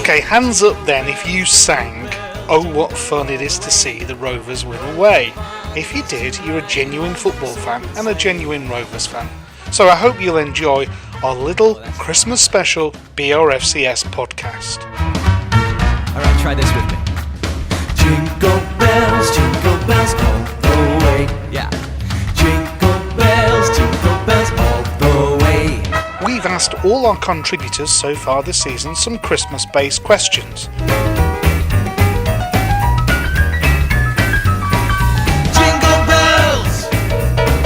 Okay, hands up then if you sang "Oh What Fun It Is to See the Rovers Win Away." If you did, you're a genuine football fan and a genuine Rovers fan. So I hope you'll enjoy our little Christmas special BRFCS podcast. Alright, try this with me. Jingle bells all the way. Yeah. Jingle bells all the way. We've asked all our contributors so far this season some Christmas-based questions. Jingle bells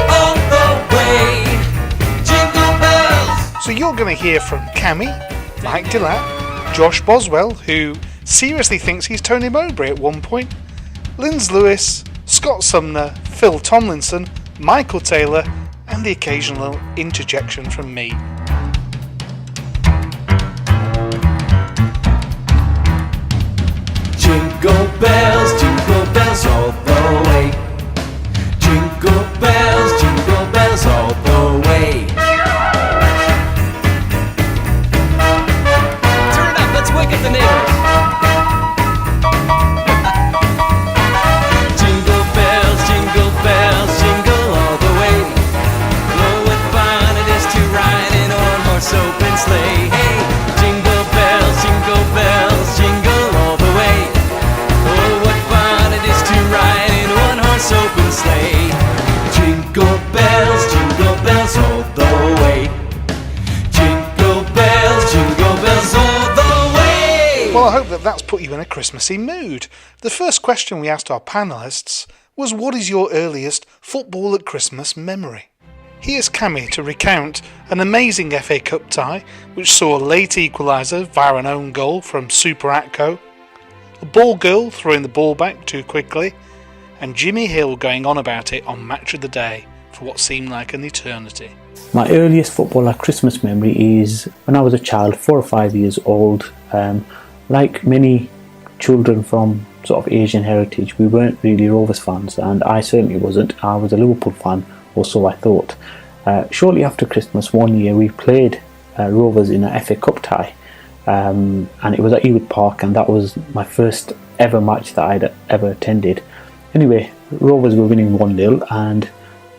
all the way. Jingle bells. So you're going to hear from Cammy, Mike Delatt, Josh Boswell, who seriously thinks he's Tony Mowbray at one point, Linz Lewis, Scott Sumner, Phil Tomlinson, Michael Taylor, and the occasional interjection from me. Jingle bells all the way. Jingle bells all the way. Turn it up, let's wake up the neighbors. Jingle bells, jingle all the way. Oh, what fun it is to ride in a one-horse open sleigh. Hey, jingle bells, jingle all the way. Oh, what fun it is to ride in a one-horse open sleigh. Jingle bells all the way. Jingle bells all the way. Well, I hope that's put you in a Christmassy mood. The first question we asked our panelists was, what is your earliest football at Christmas memory? Here's Cammy to recount an amazing FA Cup tie which saw a late equaliser via an own goal from Super Atco, a ball girl throwing the ball back too quickly, and Jimmy Hill going on about it on Match of the Day for what seemed like an eternity. My earliest football at Christmas memory is when I was a child, 4 or 5 years old. Like many children from sort of Asian heritage, we weren't really Rovers fans, and I certainly wasn't. I was a Liverpool fan, or so I thought. Shortly after Christmas, one year we played Rovers in an FA Cup tie, and it was at Ewood Park, and that was my first ever match that I'd ever attended. Anyway, Rovers were winning 1-0, and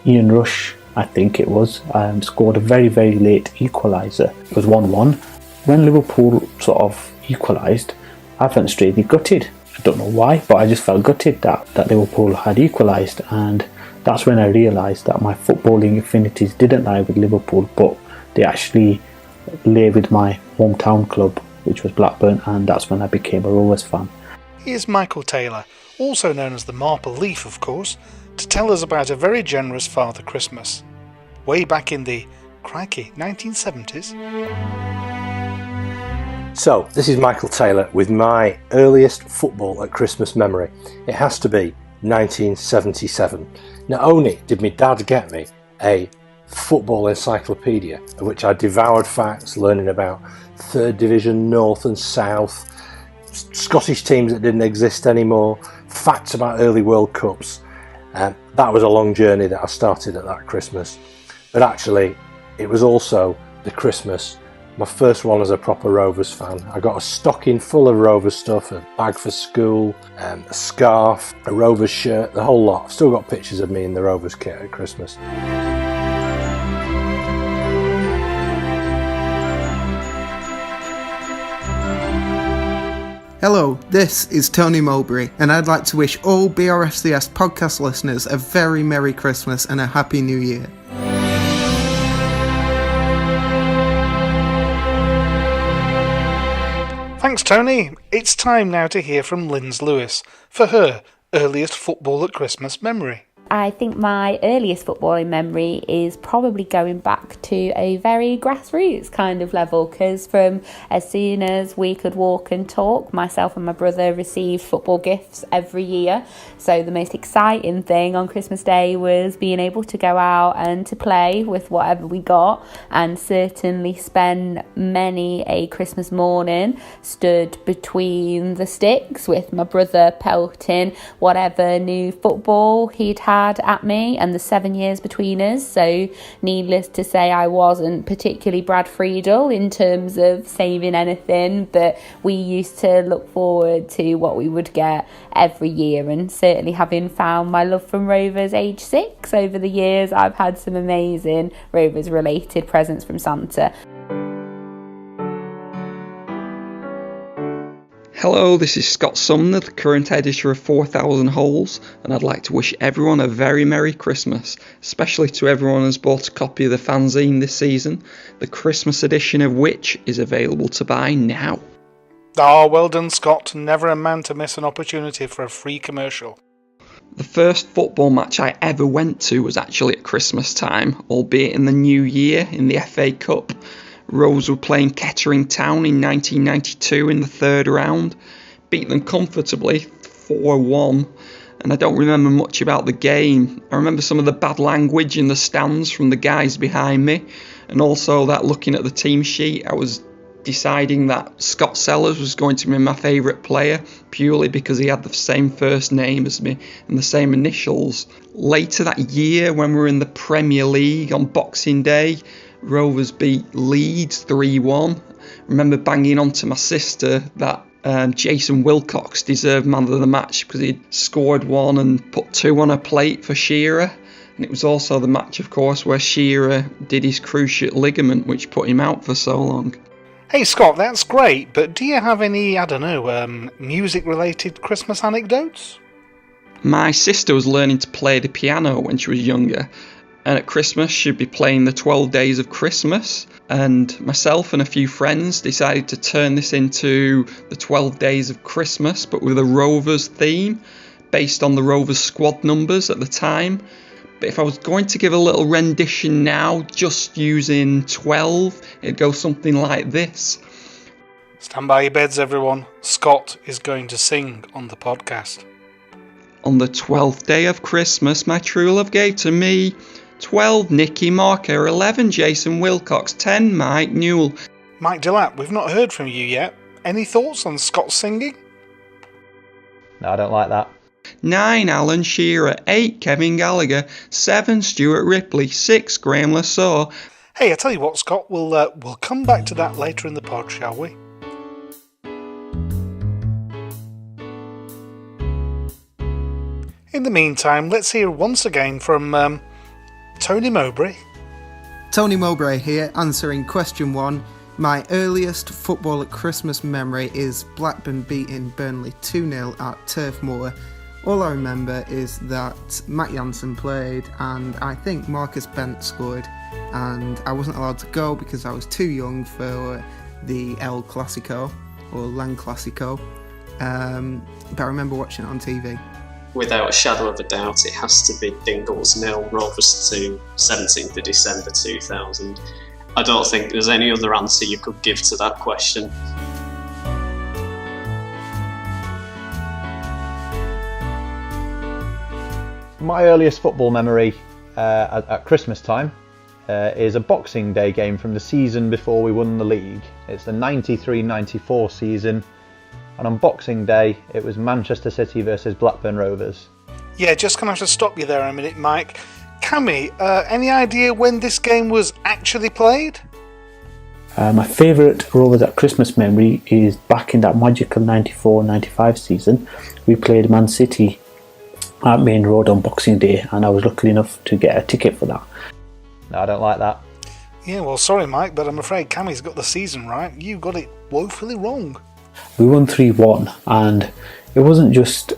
Ian Rush, I think it was, scored a very, very late equaliser. It was 1-1. When Liverpool sort of equalised, I felt straightly gutted. I don't know why, but I just felt gutted that Liverpool had equalised, and that's when I realised that my footballing affinities didn't lie with Liverpool, but they actually lay with my hometown club, which was Blackburn, and that's when I became a Rovers fan. Here's Michael Taylor, also known as the Marple Leaf of course, to tell us about a very generous Father Christmas, way back in the, crikey, 1970s. So, this is Michael Taylor with my earliest football at Christmas memory. It has to be 1977. Not only did my dad get me a football encyclopedia, of which I devoured facts, learning about 3rd Division North and South, Scottish teams that didn't exist anymore, facts about early World Cups. That was a long journey that I started at that Christmas. But actually, it was also the Christmas, my first one as a proper Rovers fan. I got a stocking full of Rovers stuff, a bag for school, a scarf, a Rovers shirt, the whole lot. I've still got pictures of me in the Rovers kit at Christmas. Hello, this is Tony Mowbray, and I'd like to wish all BRFCS podcast listeners a very Merry Christmas and a Happy New Year. Thanks, Tony. It's time now to hear from Linz Lewis for her earliest football at Christmas memory. I think my earliest footballing memory is probably going back to a very grassroots kind of level, because from as soon as we could walk and talk, myself and my brother received football gifts every year. So the most exciting thing on Christmas Day was being able to go out and to play with whatever we got, and certainly spend many a Christmas morning stood between the sticks with my brother pelting whatever new football he'd had had at me and the 7 years between us. So needless to say, I wasn't particularly Brad Friedel in terms of saving anything, but we used to look forward to what we would get every year, and certainly having found my love from Rovers age 6 over the years, I've had some amazing Rovers related presents from Santa. Hello, this is Scott Sumner, the current editor of 4,000 Holes, and I'd like to wish everyone a very Merry Christmas, especially to everyone who's bought a copy of the fanzine this season, the Christmas edition of which is available to buy now. Ah, well done, Scott. Never a man to miss an opportunity for a free commercial. The first football match I ever went to was actually at Christmas time, albeit in the new year in the FA Cup. Rovers were playing Kettering Town in 1992 in the third round, beat them comfortably 4-1, and I don't remember much about the game. I remember some of the bad language in the stands from the guys behind me, and also that looking at the team sheet I was deciding that Scott Sellers was going to be my favourite player purely because he had the same first name as me and the same initials. Later that year, when we were in the Premier League on Boxing Day, Rovers beat Leeds 3-1. I remember banging on to my sister that Jason Wilcox deserved man of the match because he'd scored one and put two on a plate for Shearer. And it was also the match, of course, where Shearer did his cruciate ligament, which put him out for so long. Hey Scott, that's great, but do you have any, music-related Christmas anecdotes? My sister was learning to play the piano when she was younger, and at Christmas she'd be playing the 12 Days of Christmas, and myself and a few friends decided to turn this into the 12 Days of Christmas, but with a Rovers theme, based on the Rovers squad numbers at the time. But if I was going to give a little rendition now, just using 12, it'd go something like this. Stand by your beds, everyone. Scott is going to sing on the podcast. On the 12th day of Christmas, my true love gave to me 12 Nicky Marker, 11 Jason Wilcox, 10 Mike Newell. Mike Delap, we've not heard from you yet. Any thoughts on Scott's singing? No, I don't like that. 9 Alan Shearer, 8 Kevin Gallagher, 7 Stuart Ripley, 6 Graham Lassaw. Hey, I tell you what, Scott, we'll come back to that later in the pod, shall we? In the meantime, let's hear once again from Tony Mowbray. Tony Mowbray here, answering question 1. My earliest football at Christmas memory is Blackburn beating Burnley 2-0 at Turf Moor. All I remember is that Matt Jansen played and I think Marcus Bent scored, and I wasn't allowed to go because I was too young for the El Clasico or Lan Clasico, but I remember watching it on TV. Without a shadow of a doubt, it has to be Dingles 0, Rovers 2, 17th of December 2000. I don't think there's any other answer you could give to that question. My earliest football memory at Christmas time is a Boxing Day game from the season before we won the league. It's the 93-94 season, and on Boxing Day it was Manchester City versus Blackburn Rovers. Yeah, just gonna have to stop you there a minute, Mike. Cammy, any idea when this game was actually played? My favourite Rovers at Christmas memory is back in that magical 94-95 season. We played Man City at Main Road on Boxing Day, and I was lucky enough to get a ticket for that. No, I don't like that. Yeah, well, sorry, Mike, but I'm afraid Cammy's got the season right. You got it woefully wrong. We won 3-1, and it wasn't just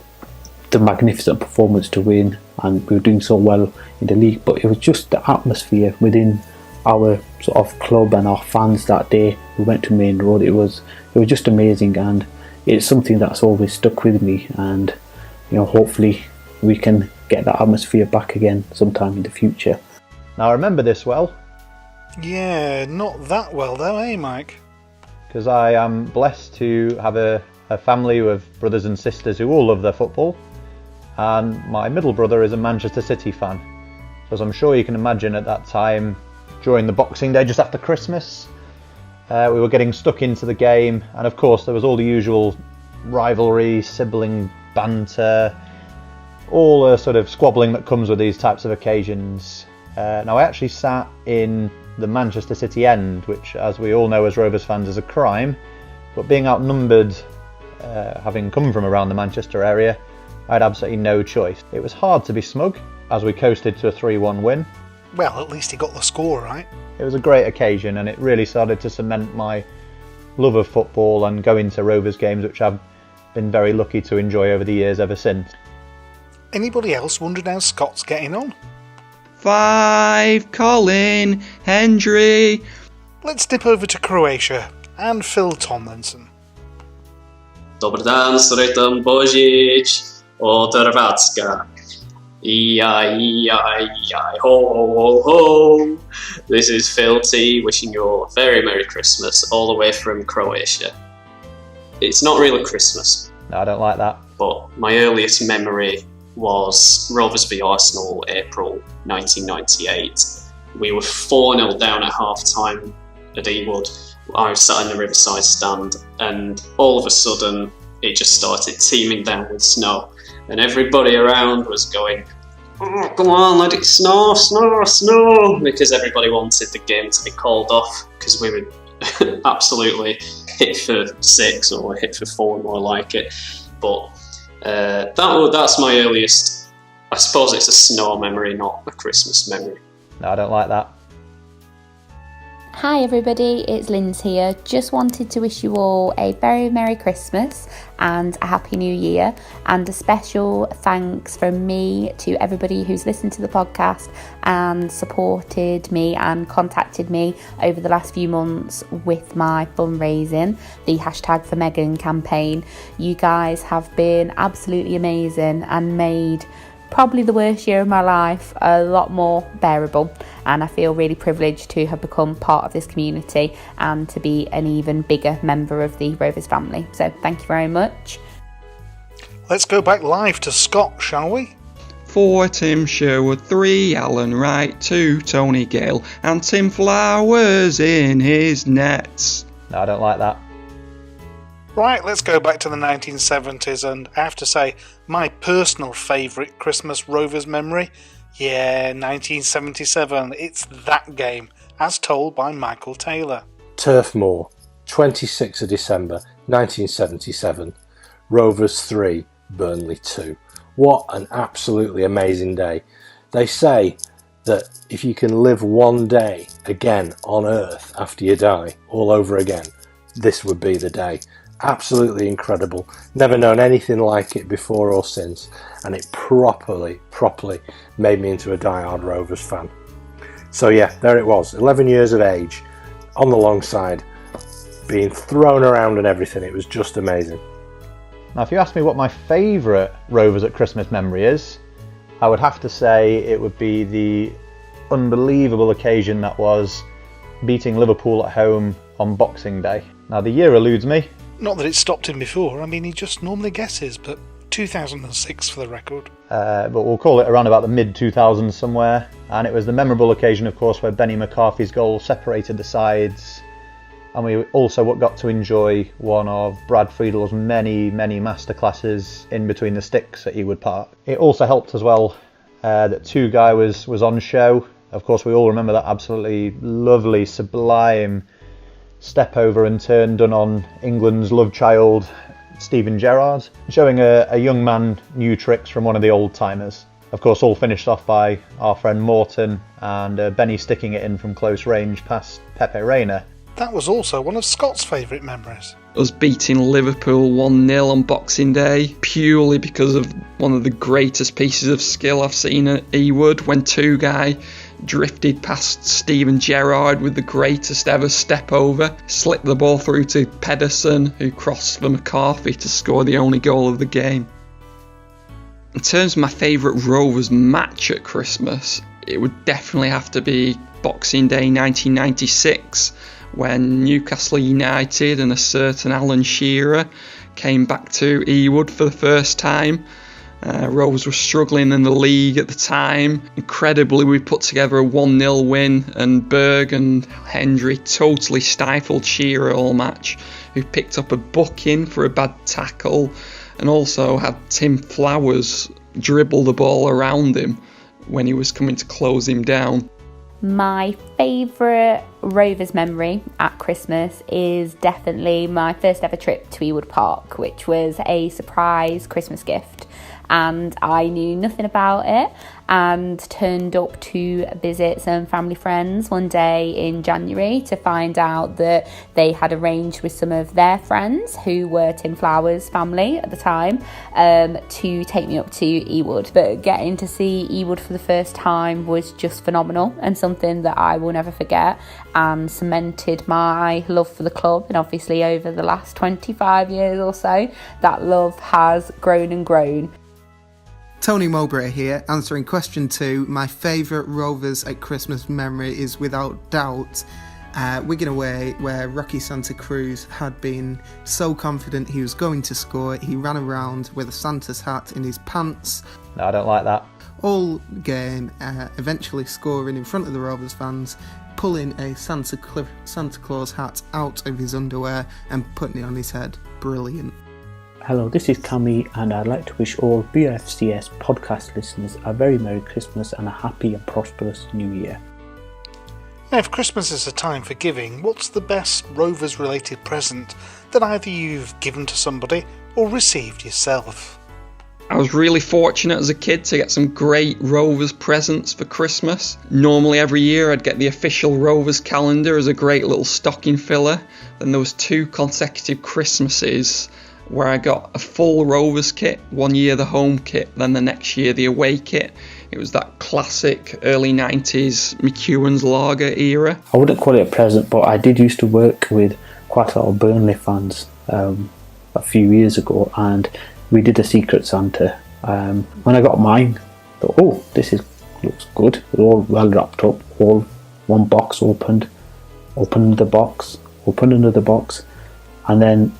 the magnificent performance to win, and we were doing so well in the league, but it was just the atmosphere within our sort of club and our fans that day. We went to Main Road. It was just amazing, and it's something that's always stuck with me, and hopefully we can get that atmosphere back again sometime in the future. Now I remember this well. Yeah, not that well though, eh, Mike? Because I am blessed to have a family with brothers and sisters who all love their football, and my middle brother is a Manchester City fan. So as I'm sure you can imagine, at that time, during the Boxing Day just after Christmas, we were getting stuck into the game, and of course there was all the usual rivalry, sibling banter, all the sort of squabbling that comes with these types of occasions. Now I actually sat in the Manchester City end, which as we all know as Rovers fans is a crime, but being outnumbered, having come from around the Manchester area, I had absolutely no choice. It was hard to be smug as we coasted to a 3-1 win. Well, at least he got the score right. It was a great occasion and it really started to cement my love of football and going to Rovers games, which I've been very lucky to enjoy over the years ever since. Anybody else wondered how Scott's getting on? 5, Colin, Hendry. Let's dip over to Croatia and Phil Tomlinson. Dobar dan, sretan Božić od Hrvatska. Ijaj, ho, ho, ho, ho. This is Phil T wishing you all a very Merry Christmas all the way from Croatia. It's not really Christmas. No, I don't like that. But my earliest memory was Rovers v Arsenal, April 1998. We were 4-0 down at half-time at Ewood. I was sat in the Riverside stand and all of a sudden it just started teeming down with snow. And everybody around was going, oh, come on, let it snow, snow, snow, because everybody wanted the game to be called off because we were absolutely hit for 6 or hit for 4, more like it. But that's my earliest, I suppose it's a snow memory, not a Christmas memory. No, I don't like that. Hi everybody, it's Linz here. Just wanted to wish you all a very Merry Christmas and a Happy New Year, and a special thanks from me to everybody who's listened to the podcast and supported me and contacted me over the last few months with my fundraising, the Hashtag for Megan campaign. You guys have been absolutely amazing and made probably the worst year of my life a lot more bearable, and I feel really privileged to have become part of this community and to be an even bigger member of the Rovers family. So thank you very much. Let's go back live to Scott, shall we? 4, Tim Sherwood. 3, Alan Wright. 2, Tony Gale. And Tim Flowers in his nets. No, I don't like that. Right, let's go back to the 1970s, and I have to say, my personal favourite Christmas Rovers memory, 1977, it's that game, as told by Michael Taylor. Turf Moor, 26th of December 1977, Rovers 3, Burnley 2. What an absolutely amazing day. They say that if you can live one day again on Earth after you die, all over again, this would be the day. Absolutely incredible. Never known anything like it before or since, and it properly made me into a die-hard Rovers fan. So yeah, there it was, 11 years of age, on the long side, being thrown around and everything. It was just amazing. Now if you ask me what my favourite Rovers at Christmas memory is, I would have to say it would be the unbelievable occasion that was beating Liverpool at home on Boxing Day. Now the year eludes me. Not that it stopped him before, I mean he just normally guesses, but 2006 for the record. But we'll call it around about the mid-2000s somewhere, and it was the memorable occasion of course where Benny McCarthy's goal separated the sides, and we also got to enjoy one of Brad Friedel's many masterclasses in between the sticks at Ewood Park. It also helped as well that Two Guy was on show. Of course we all remember that absolutely lovely, sublime step over and turn done on England's love child Steven Gerrard, showing a young man new tricks from one of the old timers. Of course all finished off by our friend Morton and Benny sticking it in from close range past Pepe Reina. That was also one of Scott's favourite memories. Us beating Liverpool 1-0 on Boxing Day, purely because of one of the greatest pieces of skill I've seen at Ewood, when Two Guy drifted past Steven Gerrard with the greatest ever step over, slipped the ball through to Pedersen, who crossed for McCarthy to score the only goal of the game. In terms of my favourite Rovers match at Christmas, it would definitely have to be Boxing Day 1996, when Newcastle United and a certain Alan Shearer came back to Ewood for the first time. Rovers were struggling in the league at the time. Incredibly, we put together a 1-0 win, and Berg and Hendry totally stifled Shearer all match, who picked up a booking for a bad tackle and also had Tim Flowers dribble the ball around him when he was coming to close him down. My favourite Rovers memory at Christmas is definitely my first ever trip to Ewood Park, which was a surprise Christmas gift. And I knew nothing about it and turned up to visit some family friends one day in January to find out that they had arranged with some of their friends, who were Tim Flowers' family at the time, to take me up to Ewood. But getting to see Ewood for the first time was just phenomenal and something that I will never forget, and cemented my love for the club. And obviously over the last 25 years or so, that love has grown and grown. Tony Mowbray here, answering question 2. My favourite Rovers at Christmas memory is without doubt Wigan away, where Rocky Santa Cruz had been so confident he was going to score. He ran around with a Santa's hat in his pants. No, I don't like that. All game, eventually scoring in front of the Rovers fans, pulling a Santa Claus hat out of his underwear and putting it on his head. Brilliant. Hello, this is Cami, and I'd like to wish all BRFCS podcast listeners a very Merry Christmas and a happy and prosperous New Year. Now, if Christmas is a time for giving, what's the best Rovers-related present that either you've given to somebody or received yourself? I was really fortunate as a kid to get some great Rovers presents for Christmas. Normally every year I'd get the official Rovers calendar as a great little stocking filler. Then there was 2 consecutive Christmases where I got a full Rovers kit, one year the home kit, then the next year the away kit. It was that classic early 90s McEwen's Lager era. I wouldn't call it a present, but I did used to work with quite a lot of Burnley fans a few years ago, and we did a Secret Santa. When I got mine, I thought, oh, looks good. It's all well wrapped up, all one box opened the box, opened another box, and then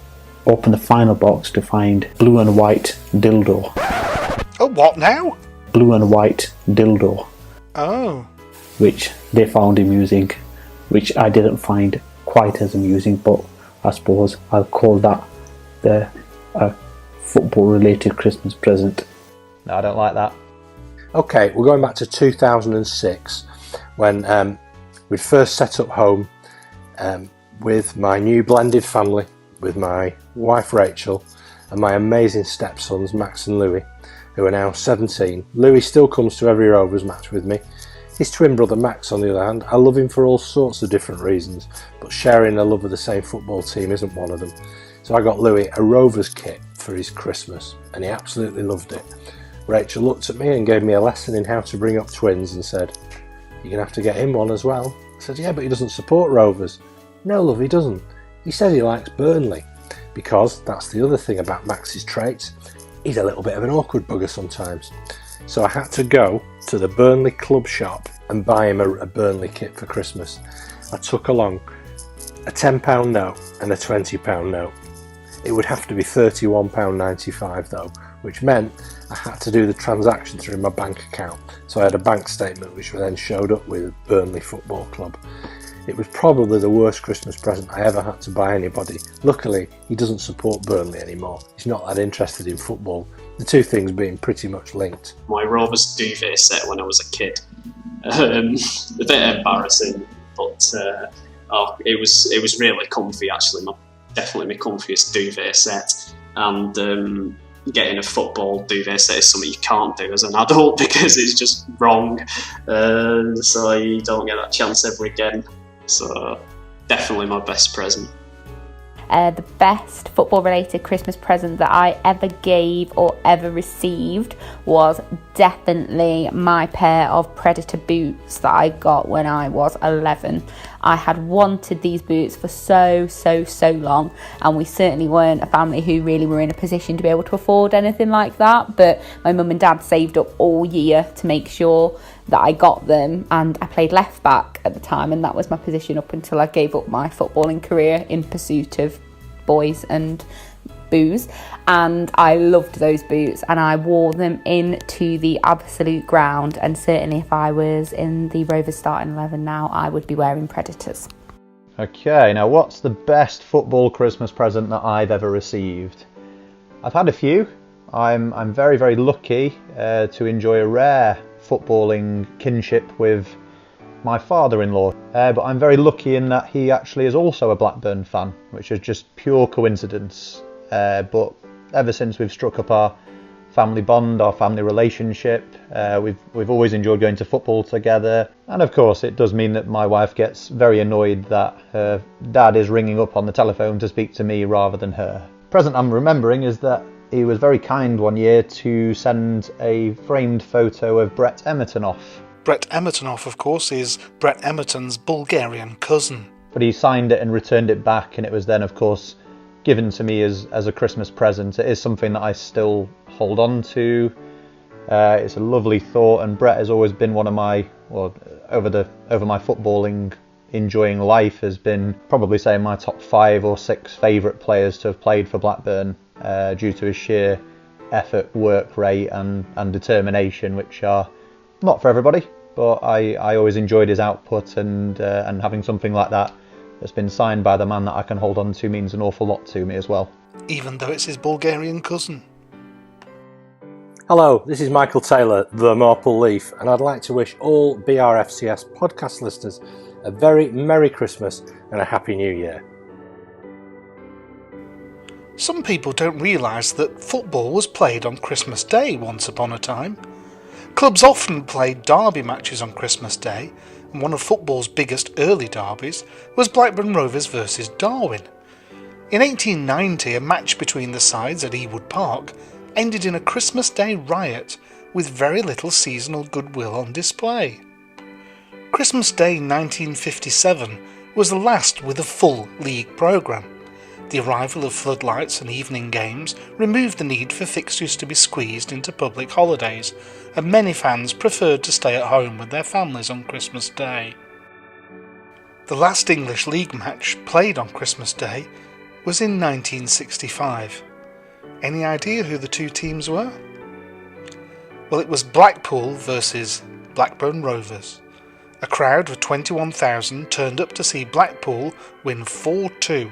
open the final box to find blue and white dildo. Oh, what now? Blue and white dildo. Oh. Which they found amusing, which I didn't find quite as amusing, but I suppose I'll call that the football-related Christmas present. No, I don't like that. Okay, we're going back to 2006 when we'd first set up home with my new blended family, with my wife Rachel and my amazing stepsons Max and Louis, who are now 17. Louis still comes to every Rovers match with me. His twin brother Max, on the other hand, I love him for all sorts of different reasons, but sharing a love of the same football team isn't one of them. So I got Louis a Rovers kit for his Christmas, and he absolutely loved it. Rachel looked at me and gave me a lesson in how to bring up twins and said, "You're going to have to get him one as well." I said, "Yeah, but he doesn't support Rovers." "No, love, he doesn't. He says he likes Burnley." Because that's the other thing about Max's traits. He's a little bit of an awkward bugger sometimes. So I had to go to the Burnley club shop and buy him a Burnley kit for Christmas. I took along a £10 note and a £20 note. It would have to be £31.95 though, which meant I had to do the transaction through my bank account. So I had a bank statement which then showed up with Burnley Football Club. It was probably the worst Christmas present I ever had to buy anybody. Luckily, he doesn't support Burnley anymore. He's not that interested in football. The two things being pretty much linked. My Rovers duvet set when I was a kid. A bit embarrassing, but it was really comfy actually. Definitely my comfiest duvet set. And getting a football duvet set is something you can't do as an adult because it's just wrong. So you don't get that chance ever again. So definitely my best present. The best football-related Christmas present that I ever gave or ever received was definitely my pair of Predator boots that I got when I was 11. I had wanted these boots for so long, and we certainly weren't a family who really were in a position to be able to afford anything like that, but my mum and dad saved up all year to make sure that I got them, and I played left back at the time, and that was my position up until I gave up my footballing career in pursuit of boys and booze. And I loved those boots, and I wore them into the absolute ground, and certainly if I was in the Rovers starting 11 now, I would be wearing Predators. Okay, now what's the best football Christmas present that I've ever received? I've had a few. I'm very, very lucky to enjoy a rare footballing kinship with my father-in-law, but I'm very lucky in that he actually is also a Blackburn fan, which is just pure coincidence. But ever since we've struck up our family bond, our family relationship, we've always enjoyed going to football together. And of course it does mean that my wife gets very annoyed that her dad is ringing up on the telephone to speak to me rather than her. Present I'm remembering is that he was very kind one year to send a framed photo of Brett Emertonoff. Brett Emertonoff, of course, is Brett Emerton's Bulgarian cousin. But he signed it and returned it back, and it was then, of course, given to me as a Christmas present. It is something that I still hold on to. It's a lovely thought, and Brett has always been one of my, well, over my footballing enjoying life, has been probably say my top 5 or 6 favourite players to have played for Blackburn, due to his sheer effort, work rate and determination, which are not for everybody, but I always enjoyed his output, and having something like that that's been signed by the man that I can hold on to means an awful lot to me as well. Even though it's his Bulgarian cousin. Hello, this is Michael Taylor, the Maple Leaf, and I'd like to wish all BRFCS podcast listeners a very Merry Christmas and a Happy New Year. Some people don't realise that football was played on Christmas Day once upon a time. Clubs often played derby matches on Christmas Day, and one of football's biggest early derbies was Blackburn Rovers versus Darwin. In 1890, a match between the sides at Ewood Park ended in a Christmas Day riot with very little seasonal goodwill on display. Christmas Day 1957 was the last with a full league programme. The arrival of floodlights and evening games removed the need for fixtures to be squeezed into public holidays, and many fans preferred to stay at home with their families on Christmas Day. The last English League match played on Christmas Day was in 1965. Any idea who the two teams were? Well, it was Blackpool versus Blackburn Rovers. A crowd of 21,000 turned up to see Blackpool win 4-2.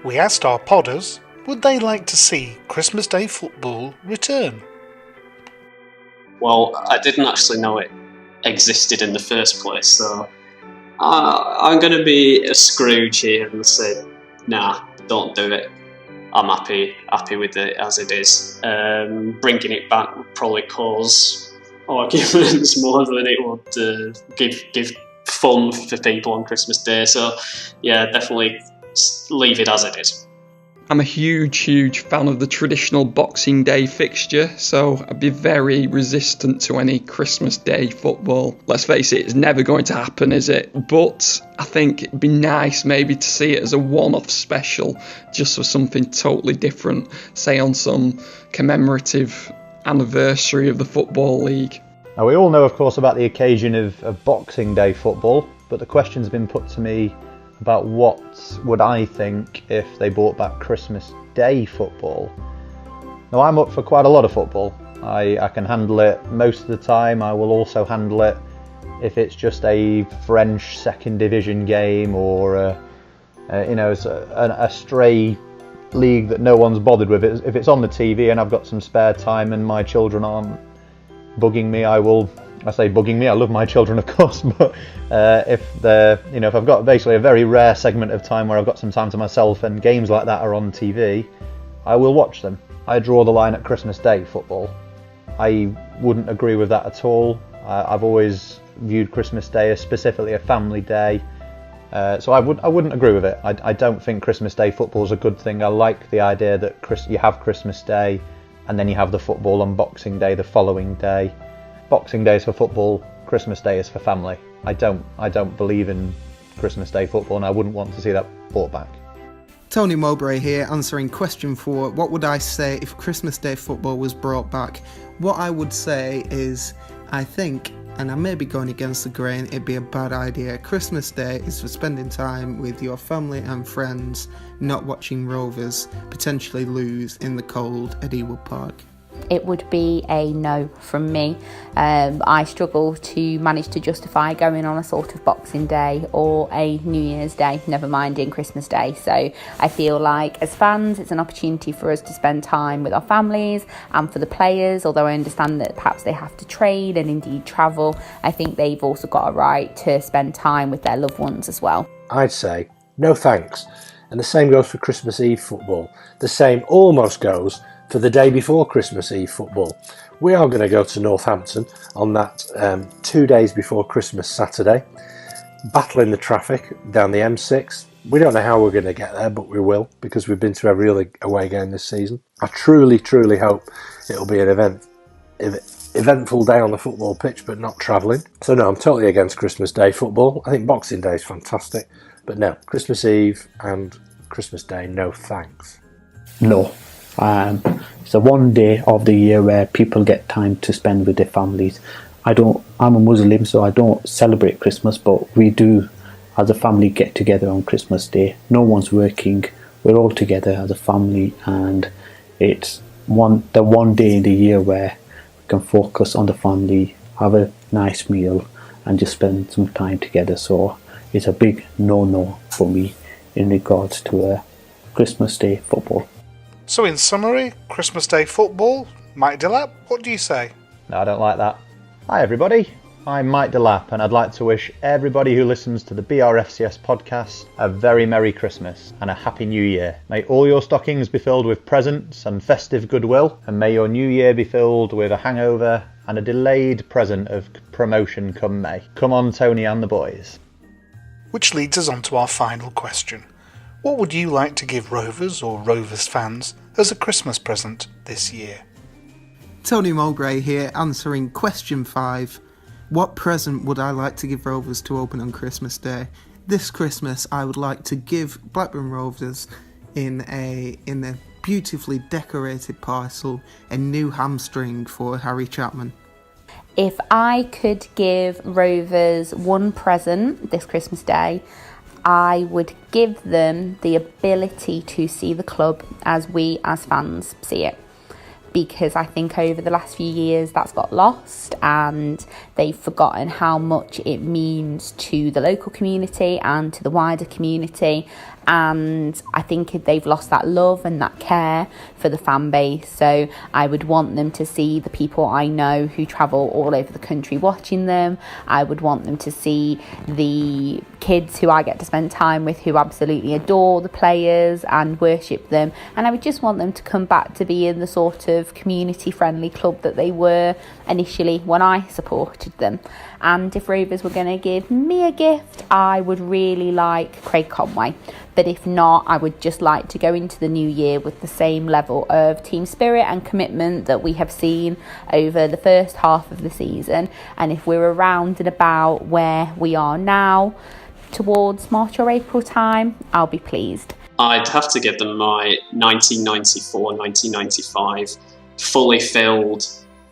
We asked our podders, would they like to see Christmas Day football return? Well, I didn't actually know it existed in the first place, so I'm going to be a Scrooge here and say, nah, don't do it. I'm happy with it as it is. Bringing it back would probably cause arguments more than it would give fun for people on Christmas Day. So, yeah, definitely leave it as it is. I'm a huge fan of the traditional Boxing Day fixture, so I'd be very resistant to any Christmas Day football. Let's face it, it's never going to happen, is it? But I think it'd be nice maybe to see it as a one-off special, just for something totally different, say on some commemorative anniversary of the Football League. Now, we all know, of course, about the occasion of Boxing Day football, but the question's been put to me about what would I think if they brought back Christmas Day football. Now, I'm up for quite a lot of football. I can handle it most of the time. I will also handle it if it's just a French second division game, or a stray league that no one's bothered with. If it's on the TV and I've got some spare time and my children aren't bugging me, I say bugging me, I love my children, of course, but if I've got basically a very rare segment of time where I've got some time to myself and games like that are on TV, I will watch them. I draw the line at Christmas Day football. I wouldn't agree with that at all. I've always viewed Christmas Day as specifically a family day, so I wouldn't agree with it. I don't think Christmas Day football is a good thing. I like the idea that you have Christmas Day and then you have the football on Boxing Day the following day. Boxing Day is for football, Christmas Day is for family. I don't believe in Christmas Day football, and I wouldn't want to see that brought back. Tony Mowbray here, answering question 4. What would I say if Christmas Day football was brought back? What I would say is, I think, and I may be going against the grain, it'd be a bad idea. Christmas Day is for spending time with your family and friends, not watching Rovers potentially lose in the cold at Ewood Park. It would be a no from me. I struggle to manage to justify going on a sort of Boxing Day or a New Year's Day, never mind in Christmas Day. So I feel like as fans, it's an opportunity for us to spend time with our families, and for the players, although I understand that perhaps they have to trade and indeed travel, I think they've also got a right to spend time with their loved ones as well. I'd say no thanks. And the same goes for Christmas Eve football. The same almost goes for the day before Christmas Eve football. We are going to go to Northampton on that 2 days before Christmas Saturday, battling the traffic down the M6. We don't know how we're going to get there, but we will, because we've been to every away game this season. I truly, truly hope it'll be an eventful day on the football pitch, but not travelling. So no, I'm totally against Christmas Day football. I think Boxing Day is fantastic, but no, Christmas Eve and Christmas Day, no thanks. No. It's the one day of the year where people get time to spend with their families. I'm a Muslim, so I don't celebrate Christmas, but we do as a family get together on Christmas Day. No one's working, we're all together as a family, and it's the one day in the year where we can focus on the family, have a nice meal and just spend some time together. So it's a big no for me in regards to Christmas Day football. So in summary, Christmas Day football, Mike Delap, what do you say? No, I don't like that. Hi everybody, I'm Mike Delap, and I'd like to wish everybody who listens to the BRFCS podcast a very Merry Christmas and a Happy New Year. May all your stockings be filled with presents and festive goodwill, and may your new year be filled with a hangover and a delayed present of promotion come May. Come on, Tony and the boys. Which leads us on to our final question. What would you like to give Rovers or Rovers fans as a Christmas present this year? Tony Mowbray here, answering question 5. What present would I like to give Rovers to open on Christmas Day? This Christmas I would like to give Blackburn Rovers in a beautifully decorated parcel a new hamstring for Harry Chapman. If I could give Rovers one present this Christmas Day, I would give them the ability to see the club as we as fans see it, because I think over the last few years that's got lost and they've forgotten how much it means to the local community and to the wider community, and I think they've lost that love and that care for the fan base. So I would want them to see the people I know who travel all over the country watching them. I would want them to see the kids who I get to spend time with who absolutely adore the players and worship them, and I would just want them to come back to being the sort of community friendly club that they were initially when I supported them. And if Rovers were going to give me a gift, I would really like Craig Conway. But if not, I would just like to go into the new year with the same level of team spirit and commitment that we have seen over the first half of the season. And if we're around and about where we are now, towards March or April time, I'll be pleased. I'd have to give them my 1994-1995 fully filled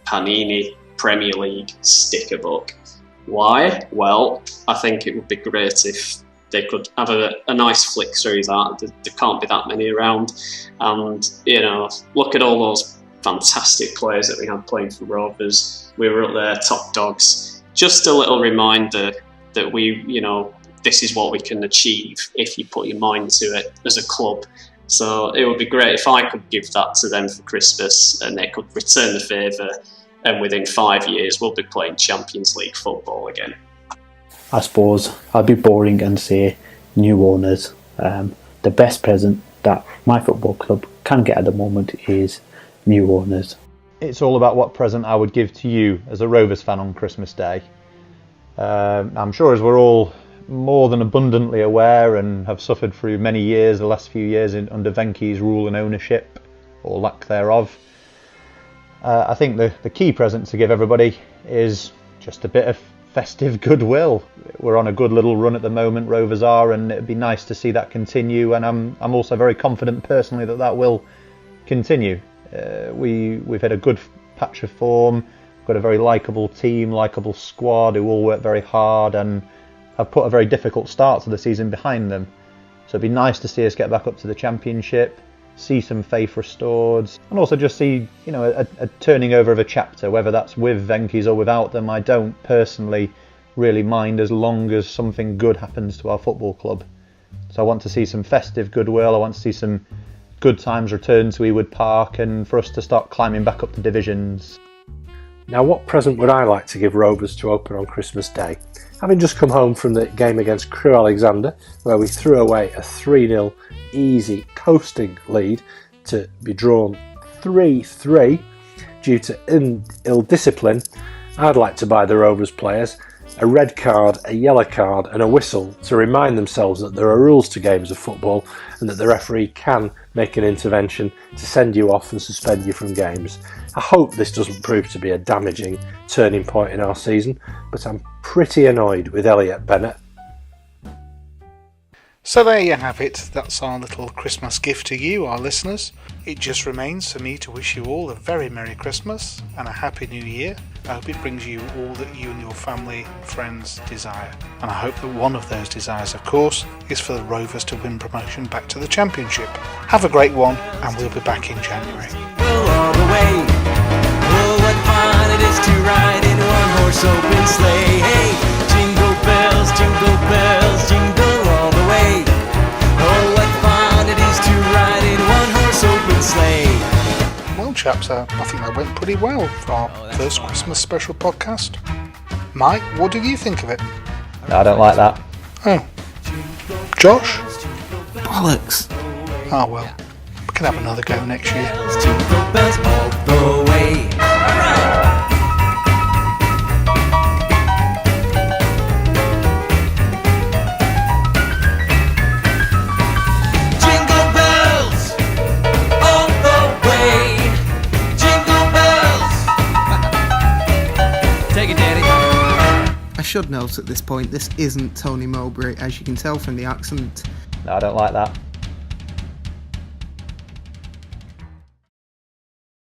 Panini Premier League sticker book. Why? Well, I think it would be great if they could have a nice flick through that. There can't be that many around. And, look at all those fantastic players that we had playing for Rovers. We were up there, top dogs. Just a little reminder that this is what we can achieve if you put your mind to it as a club. So it would be great if I could give that to them for Christmas and they could return the favour, and within 5 years we'll be playing Champions League football again. I suppose I'll be boring and say new owners. The best present that my football club can get at the moment is new owners. It's all about what present I would give to you as a Rovers fan on Christmas Day. I'm sure as we're all more than abundantly aware and have suffered through many years, the last few years under Venky's rule and ownership, or lack thereof, I think the key present to give everybody is just a bit of festive goodwill. We're on a good little run at the moment, Rovers are, and it'd be nice to see that continue, and I'm also very confident personally that will continue. We've had a good patch of form, got a very likeable team, likeable squad who all work very hard and have put a very difficult start to the season behind them. So it'd be nice to see us get back up to the Championship. see some faith restored, and also just see, a turning over of a chapter, whether that's with Venky's or without them. I don't personally really mind as long as something good happens to our football club. So I want to see some festive goodwill, I want to see some good times return to Ewood Park, and for us to start climbing back up the divisions. Now, what present would I like to give Rovers to open on Christmas Day? Having just come home from the game against Crewe Alexander, where we threw away a 3-0 easy coasting lead to be drawn 3-3 due to ill discipline, I'd like to buy the Rovers players a red card, a yellow card and a whistle to remind themselves that there are rules to games of football and that the referee can make an intervention to send you off and suspend you from games. I hope this doesn't prove to be a damaging turning point in our season, but I'm pretty annoyed with Elliot Bennett. So there you have it, that's our little Christmas gift to you, our listeners. It just remains for me to wish you all a very Merry Christmas and a Happy New Year. I hope it brings you all that you and your family and friends desire. And I hope that one of those desires, of course, is for the Rovers to win promotion back to the Championship. Have a great one, and we'll be back in January. All the way. Oh, what fun it is to ride in one-horse open sleigh. Hey, jingle bells, jingle all the way. Oh, what fun it is to ride in one-horse open sleigh. Well, chaps, I think that went pretty well for our first Christmas special podcast. Mike, what did you think of it? No, I don't like that. Oh. Josh? Bollocks. Oh well, we can have another go next year. Jingle bells all the way. Jingle bells all the way. Jingle bells. Take it, Daddy. I should note at this point, this isn't Tony Mowbray, as you can tell from the accent. No, I don't like that.